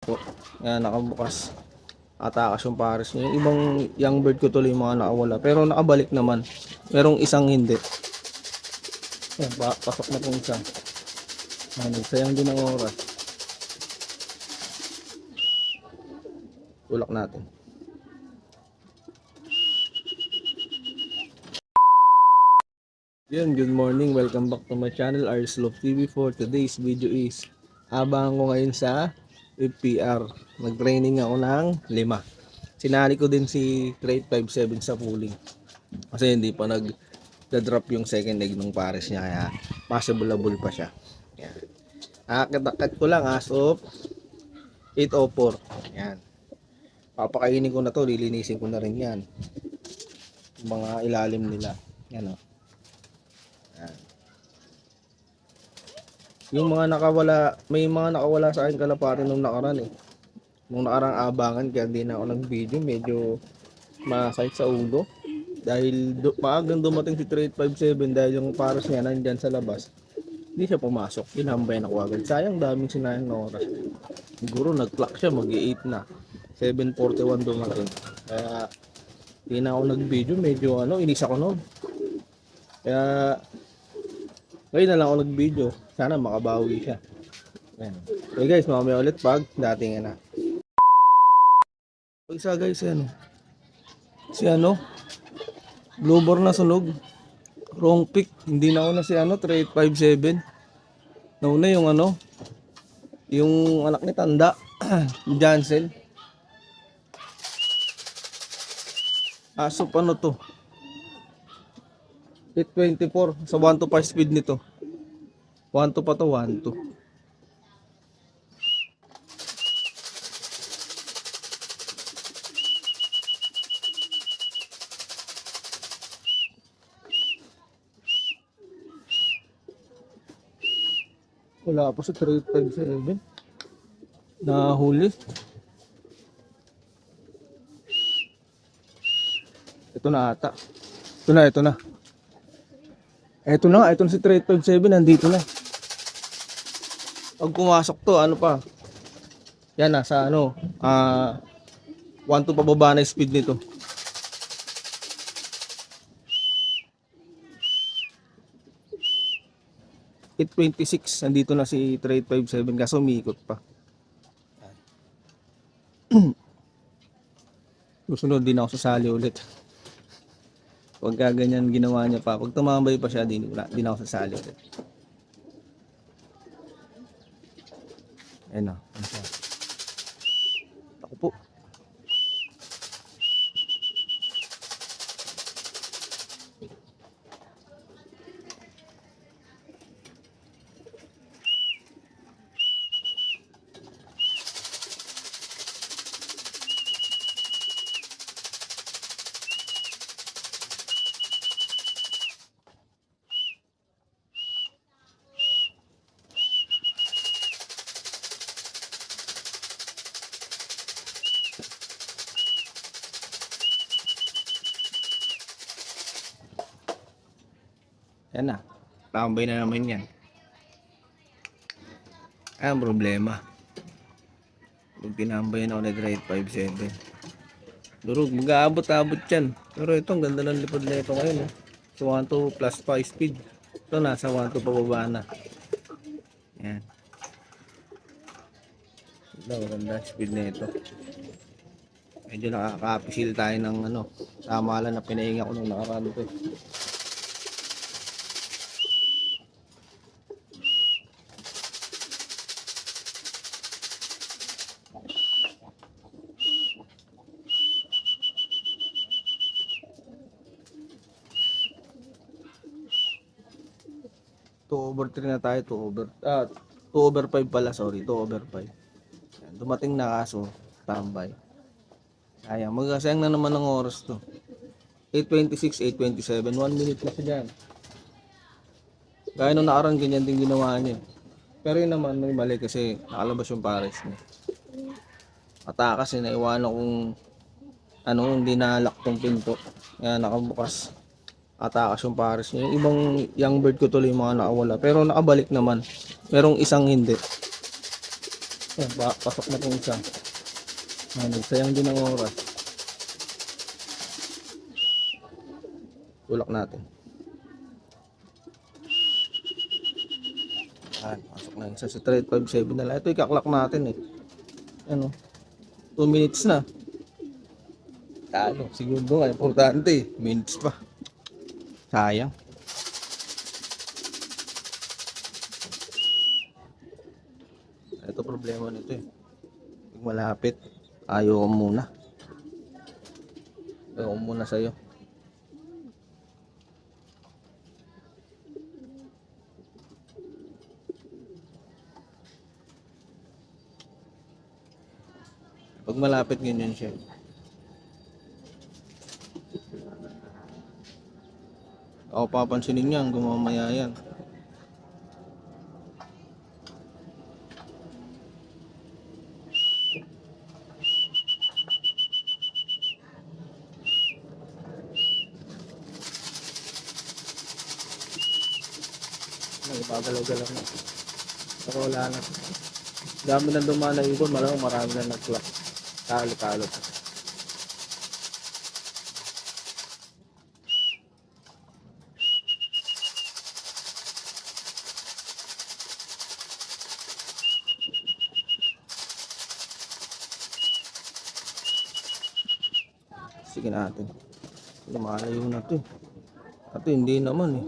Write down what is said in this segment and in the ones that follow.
po. Yan, nakabukas. Atakas yung pares niya. Yung ibang young bird ko tuloy yung mga nakawala. Pero nakabalik naman. Merong isang hindi. Yan, pasok na pong isa. Ano, sayang din ang oras. Tulak natin. Yun, good morning. Welcome back to my channel, Arslov TV. For today's video is abangan ko ngayon sa FPR. Nag-training ako ng 5. Sinali ko din si Crate 57 sa pooling. Kasi hindi pa nag-drop yung second egg ng pares niya. Kaya possible pa siya. Yan. Akit ko lang as of 8:04. Yan. Papakainin ko na to. Lilinisin ko na rin yan. Yung mga ilalim nila. Yan o. Yung mga nakawala, may mga nakawala sa akin kalapati nung nakaraan eh. Nung nakarang abangan, kaya hindi na ako nag-video. Medyo masakit sa ulo. Dahil maagang dumating si Trade 57 dahil yung pares niya nandyan sa labas. Hindi siya pumasok. Inambay ako agad. Sayang, daming sinayang na oras. Siguro nag-clock siya, mag-8 na. 7:41 dumating. Kaya hindi na ako nag-video. Medyo inis ako noon. Kaya ngayon na lang ako nag-video. Sana makabawi siya. Ayan. Okay guys, mamaya ulit pag dating na. Isa guys, si Bluebird na sunog. Wrong pick. Hindi na una si Trade 57. Nauna yung yung anak ni Tanda. Jansen. Aso ano to? 824 sa 1 to 5 speed nito. 1 to pa to, 1 to. Wala pa sa 357. Nahuli. Ito na ata. Ito na. Ito na si 357 nandito na. Pag pumasok to, pa? Yan nasa 1 to pababa na speed nito. Hit 26, nandito na si Trade 57 kaso umiikot pa. Susunod din ako sasali ulit. Pag ganyan ginawa niya pa, pag tumambay pa siya, din ako sasali ulit. Ayun na. Ako po. Yan na. Tambay na naman yan. Ang problema. Pag tinambay na ako na Trade 57. Durog. Mag-aabot-abot yan. Pero ito, ang ganda ng lipad na ito ngayon. So 1 to plus 5 speed. Ito nasa 1 to pababa na. Yan. Ito, maganda speed na ito. Medyo nakaka-appeal tayo ng tama lang na pinahinga ko nung nakaraan ito. Over 3 na tayo, 2 over 5 pala, sorry, 2 over 5. Yan, dumating na kaso, tambay. Sayang, magasayang na naman ng oras to. 8:26, 8:27, 1 minute na siya dyan. Gaya nung nakaraan, ganyan din ginawa niya. Pero yun naman, may mali kasi nakalabas yung pares niya. Atakas eh, naiwanan kung hindi nalak tong pinto. Yan, nakabukas. Atakas yung pares niya. Yung ibang young bird ko tuloy yung mga nakawala. Pero nakabalik naman. Merong isang hindi. Pasok na kung isa. Sayang din ang oras. Tulak natin. Pasok na isa. Sa 357 na lang. Ito ikaklak natin eh. Ano? 2 minutes na. Talo. Segundo nga. Importante eh. Minutes pa. Sayang. Ito problema nito eh. Pag malapit, ayaw ko muna. Ayaw ko muna sa'yo. Pag malapit, ganyan siya. Ako papansinin niya hanggang mamaya yan. Nagpagalaw-galaw na. Pero wala na. Dami na dumaan na ibon, marami na nag-clock. Talo-talo. Sige natin. Lumalayo na to. At hindi naman eh.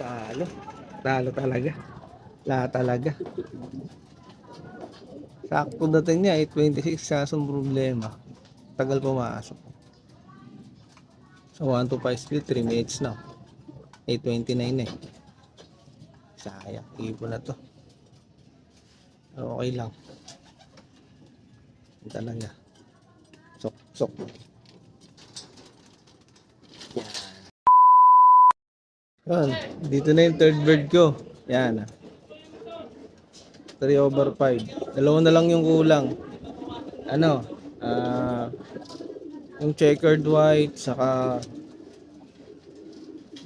Talo. Talo talaga. Lahat talaga. Sakto dating niya, 8:26 sa problema. Tagal pumasok. So 1 to 5 split, 3 minutes na. 8:29 eh. Sayang, ipo na to. Okay lang. Ito talaga. Sok. Yan. Dito na yung third bird ko. Yan. 3/5. Dalawa na lang yung kulang. Ano? Yung checkered white saka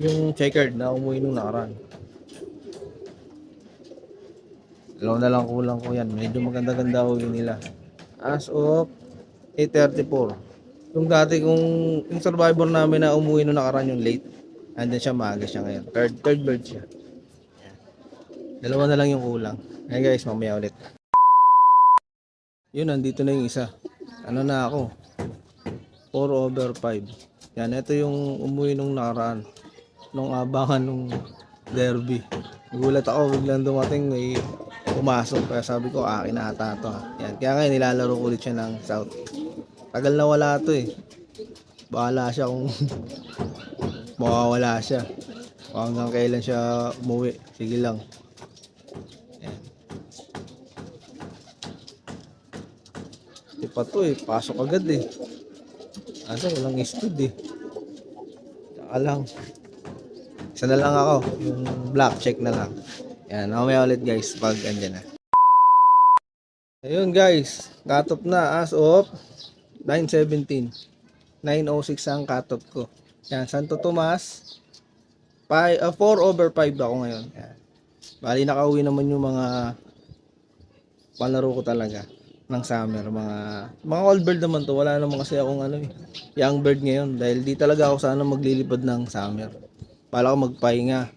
yung checkered na umuwi nung nakaraan. Dalawa na lang kulang ko yan. Medyo maganda-ganda ho yun nila. As of 8:34. Yung dati yung survivor namin na umuwi nung nakaraan yung late. Andun siya, maaga siya ngayon. Third bird siya. Dalawa na lang yung kulang. Hey guys, mamaya ulit. Yun, nandito na yung isa. Ano na ako? 4/5. Yan, ito yung umuwi nung nakaraan. Nung abangan nung derby. Nagulat ako, biglang dumating, may pumasok. Kaya sabi ko, akin na ata ito. Yan, kaya ngayon nilalaro ko ulit siya ng South. Tagal na wala ito eh. Bahala siya kung mawawala siya. Hanggang kailan siya umuwi. Sige lang. Yan. Di pa to eh. Pasok agad eh. Asa walang speed eh. Saka lang. Isa na lang ako. Yung black check na lang. Yan. Mamaya ulit guys pag andyan na. Ayun guys. Cut off na as of 9:17. 9:06 ang cut off ko. Yan. Santo Tomas. 4/5 ako ngayon. Yan. Bali nakauwi naman yung mga palaro ko talaga ng summer, mga old bird naman to. Wala naman kasi akong young bird ngayon dahil di talaga ako sana maglilipad ng summer. Pala ko magpahinga.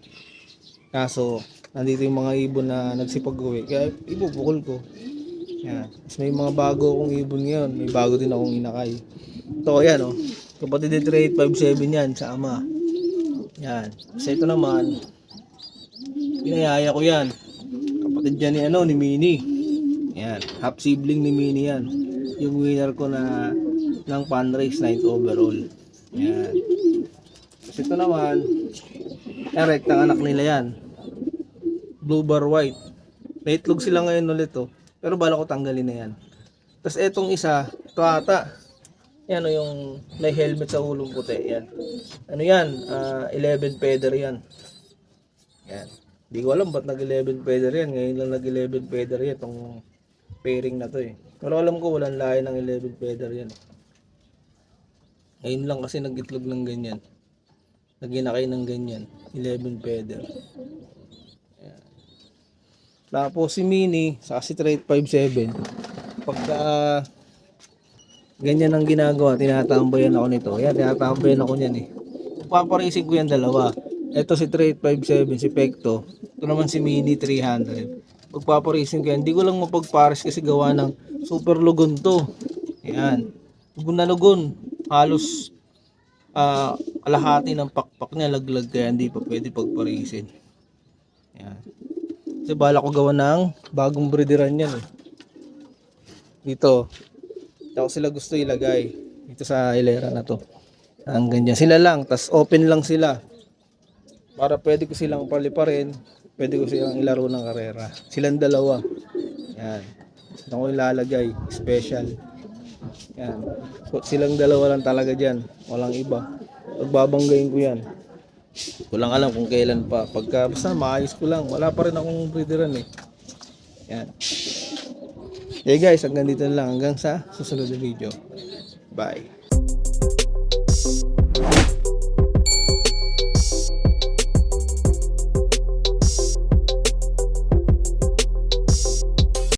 Kaso nandito yung mga ibon na nagsipag-uwi kaya ibubukol ko. Yan. Tapos may mga bago akong ibon ngayon. May bago din akong inakay. Ito yan oh. Kapatid ni 3857 yan sa ama. Yan. Kasi ito naman inayaya ko yan. Kapatid yan ni Mini. Yan, half sibling ni Mini yan. Yung winner ko na ng fan race 9th overall. Yan. Kasi ito naman, direct ang anak nila yan. Blue bar white. May itlog sila ngayon ulit oh. Pero bala ko tanggalin na yan. Tapos etong isa, ito ata. Yan o yung may helmet sa ulong puti. Yan. Ano yan? 11 feather yan. Yan. Hindi ko alam ba't nag-11 feather yan. Ngayon lang nag-11 feather yan. Itong pairing na to eh. Pero alam ko walang lahi ng 11 feather yan. Ngayon lang kasi nag-itlog ng ganyan. Naginakay ng ganyan. 11 feather. Yan. Tapos si Mini, sa si 3857, pagka ganyan ang ginagawa, tinatambayan ako nito. Yan, tinatambayan ako niyan eh. Paparising ko yan dalawa. Ito si 3857, si Pecto. Ito naman si Mini 300. Pagpaparising ko yan, hindi ko lang mapagpares kasi gawa ng super lugon to. Yan. Lugon na lugon. Halos kalahati ng pakpak niya laglag kaya hindi pa pwede pagparisin. Yan. Kasi bala ko gawa ng bagong breederan yan eh. Dito. Ako sila gusto ilagay dito sa hilera na to. Ang ganyan. Sila lang. Tas open lang sila. Para pwede ko silang paliparin. Pwede ko silang ilaro ng karera. Silang dalawa. Yan. Ito ko ilalagay. Special. Yan. So, silang dalawa lang talaga dyan. Walang iba. Pagbabanggayin ko yan. Walang alam kung kailan pa. Pagka basta maayos ko lang. Wala pa rin akong breederan eh. Yan. Okay guys, hanggang dito lang. Hanggang sa susunod na video. Bye.